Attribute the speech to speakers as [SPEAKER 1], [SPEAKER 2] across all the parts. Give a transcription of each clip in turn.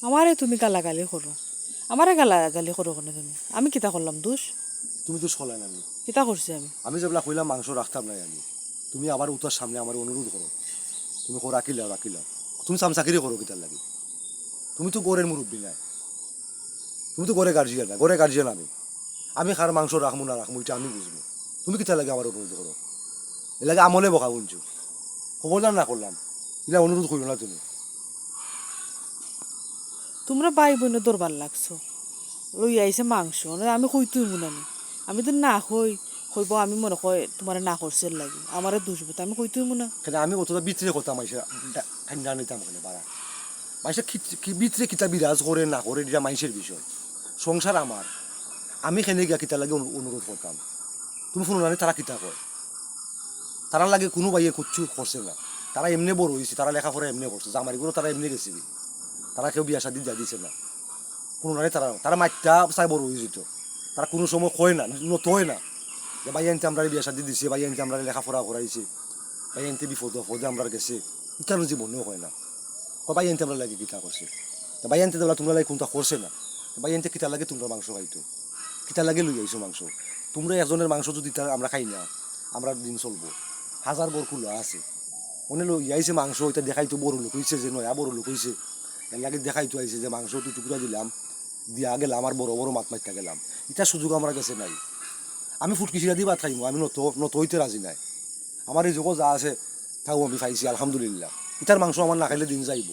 [SPEAKER 1] আমারে তুমি গালাগালি করো, আমারে গালাগালি করো কেন তুমি? আমি কিতা করলাম দোষ?
[SPEAKER 2] তুমি তো ছলাই না আমি
[SPEAKER 1] কিতা করছি আমি?
[SPEAKER 2] আমি যেগুলা কইলাম মাংস রাখতাম নাই আমি, তুমি আবার উতার সামনে আমার অনুরোধ করো, তুমি রাখিলাও তুমি চামচাকিরি করো কিতার লাগি? তুমি তো গড়ের মুরব্বী নাই, তুমি তো গড়ে গার্জিয়ান না, গড়ে গার্জিয়ান আমি। আমি খার মাংস রাখবো না রাখবো এটা আমি বুঝবো, তুমি কিতার লাগে আমার অনুরোধ করো? এ লাগে আমলে বকা বলছো, খবরদার না করলাম, এটা অনুরোধ করিও না তুমি।
[SPEAKER 1] তোমরা ভাই বোনে দরবার লাগছো, লই আইছে মাংস, আমি কইতুই মুনানি। আমি তো না কইব আমি মনে কয় তোমার না করছে লাগি, আমারে দোষ বলতে আমি কইতুই মুনা।
[SPEAKER 2] কেন আমি অতটা বিতরে কথা মাইসে ঠান্ডা নিতাম ওখানে বাড়া, মাইসে বিতরে কিতা বিরাজ করে না করে এটা মাইসের বিষয়, সংসার আমার। আমি খেনে গিয়া কিতা লাগে অনুরোধ করতাম, তুমি শুনো না তারা কিতা কয়, তারা লাগে কোনো বাইয়ে কুচ্ছু করছে না, তারা এমনি বড় হয়েছে, তারা লেখাপড়া এমনি করছে, জামারিগুলো তারা এমনি গেছে, তারা কেউ বিয়া শাদি যা দিছে না কোনো নারী, তারা তারা মাইটা চাই বড় হয়ে যেত, তারা কোনো সময় কয় না, নত হয় না যে ভাই আনতে আমরা বিয়া শাদি দিছে, ভাই আনতে আমরা লেখাপড়া করাইছে, ভাই আনতে বিপদে আমরা গেছে, ইটার জীবনেও হয় না। ভাই আনতে আমরা লাগে কিতা করছে, ভাই আনতে দেওয়া তোমরা লাগে কোনটা করছে না, ভাই আনতে কিতা লাগে তোমরা মাংস খাইতো, কিতা লাগে লই আইছো মাংস, তোমরা একজনের মাংস যদি আমরা খাই না আমরা দিন চলবো, হাজার বরকুল আছে মনে লই আইছে মাংস, ওইটা দেখাইতো বড় লোক হয়েছে যে নয়া বড় লোক হয়েছে, এর লাগে দেখাইতো আইছে যে মাংস তুই টুকরা দিলাম, দিয়া গেলাম আর বড় বড় মাত মারতে গেলাম, এটা সুযোগ আমার কাছে নাই। আমি ফুটকি সিরা দিয়ে ভাত খাইমো, আমি নত হইতে রাজি নাই, আমার এই যোগও যা আছে তাও আমি খাইছি আলহামদুলিল্লাহ, ইটার মাংস আমার না খাইলে দিন যাইব।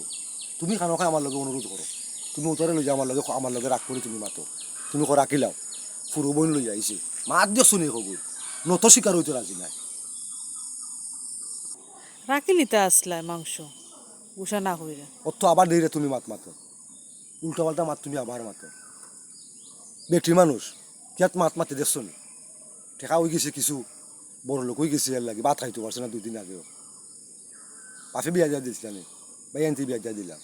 [SPEAKER 2] তুমি খানো খাই আমার লগে অনুরোধ করো, তুমি উতরে লই যাও আমার লগে রাগ করে তুমি মাতো, তুমি রাখিলাও ফুরু বইন লই যাইছে মাত দিও শুনি কগুই, নত শিকার হইতে রাজি নাই।
[SPEAKER 1] রাখিলিতে আসলাই মাংস গুছা না কইরা।
[SPEAKER 2] অত আবার দেরে তুমি মাতো, উল্টা পাল্টা মাত তুমি আবার মাতো, বেটি মানুষ কিয়াত মাতে দেখছো নি, ঠেকা হয়ে গেছে কিছু, বড় লোক হয়ে গেছে, এর লাগে ভাত খাইতে পারছে না 2 দিন আগেও, পাশে বিয়া দিয়া দিয়েছিলাম ভাই আনতে বিয়া দিয়া দিলাম,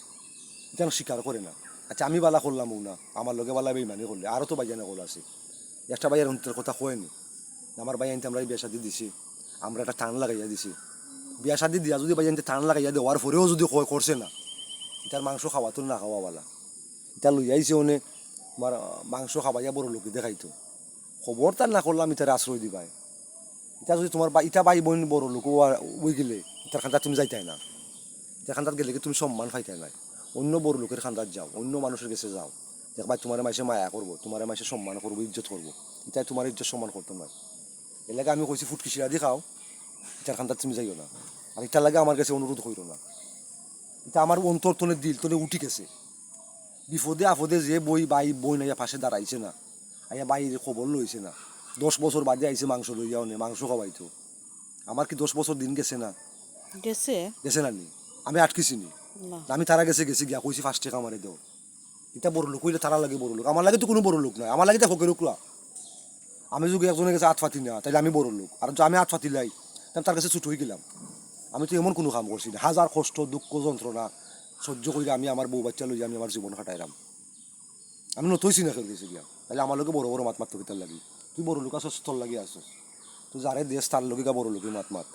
[SPEAKER 2] যেন স্বীকার করে না। আচ্ছা আমি বালা করলাম না, আমার লগে বালা বেইমানি করলে আরও তো বাইয়ানা কল আছে, একটা বাইয়ের অন্তরের কথা কয়নি, আমার ভাই আনতে আমরা বিয়া শাদি দিছি, আমরা একটা টান লাগাইয়া দিছি, বিয়া শাদি দিয়া যদি ভাই আনতে টান লাগাইয়া দেওয়ার পরেও যদি করছে না, তার মাংস খাওয়া তো না খাওয়া বালা, এটা লই আইছে অনেক তোমার মাংস খাবাইয়া বড় লোক দেখাইতো, খবর তার না করলাম ইতার আশ্রয় দিবাই, এটা যদি তোমার ইটা ভাই বোন বড় লোক ওই গেলে ইটার খান্দার তুমি যাইতাই না, ইটার খান্দার গেলে কি তুমি সম্মান পাইতাই নাই, অন্য বড় লোকের খান্দার যাও, অন্য মানুষের কাছে যাও, দেখ ভাই তোমার মাসে মায়া করবো, তোমার মাসে সম্মান করবো, ইজ্জত করবো, ইটাই তোমার ইজ্জত সম্মান করতো না। এর লাগে আমি কইছি ফুটকি সিরা দিয়ে খাও, ইটার খান্দার তুমি যাইও না, আর ইটার লাগে আমার কাছে অনুরোধ করিও না, এটা আমার অন্তর তনে দিল তনে উঠি গেছে, বিপদে আপদে যে বই নাইয়া পাশে দাঁড়াইছে না, আইয়া বাইরে খবর লইছে না, 10 বছর বাদে আইছে মাংস লইয়াও নে মাংস খাওয়াইতো, আমার কি 10 বছর দিন গেছে না?
[SPEAKER 1] গেছে
[SPEAKER 2] গেছে না নি? আমি আটকেছি নি?
[SPEAKER 1] না।
[SPEAKER 2] আমি তারা গেছি গিয়া কইছি 5 টাকা আমারে দেও, এটা বড় লোক হইলে তারা লাগে বড় লোক, আমার লাগে তো কোনো বড় লোক নাই, আমার লাগে তো ফকের লোকলা, আমি যদি একজনের কাছে আট ফাতি না তাইলে আমি বড় লোক, আর যদি আমি আট ফাতি লাই তাহলে তার কাছে ছুট হয়ে গেলাম, আমি তো এমন কোনো কাম করছি না, হাজার কষ্ট দুঃখ যন্ত্রণা সহ্য করে আমি আমার বউ বাচ্চা লই আমি আমার জীবন কাটাইলাম, আমি নতইছি না খেয়ে গেছি গিয়া, তাহলে আমার লোকে বড় বড় মাত মারতো কিতার লাগি, তুই বড় লোক আসস তোর লাগি আসস, তুই যারে দেশ তার লোকে বড় লোকে মাত,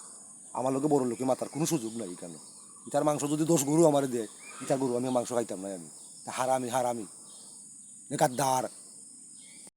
[SPEAKER 2] আমার লোকে বড় লোকে মাতার কোনো সুযোগ নাই কেন, ইটার মাংস যদি 10 গরু আমার দেয়, ইটার গরু আমি মাংস খাইতাম না, আমি হারামি গাদ্দার।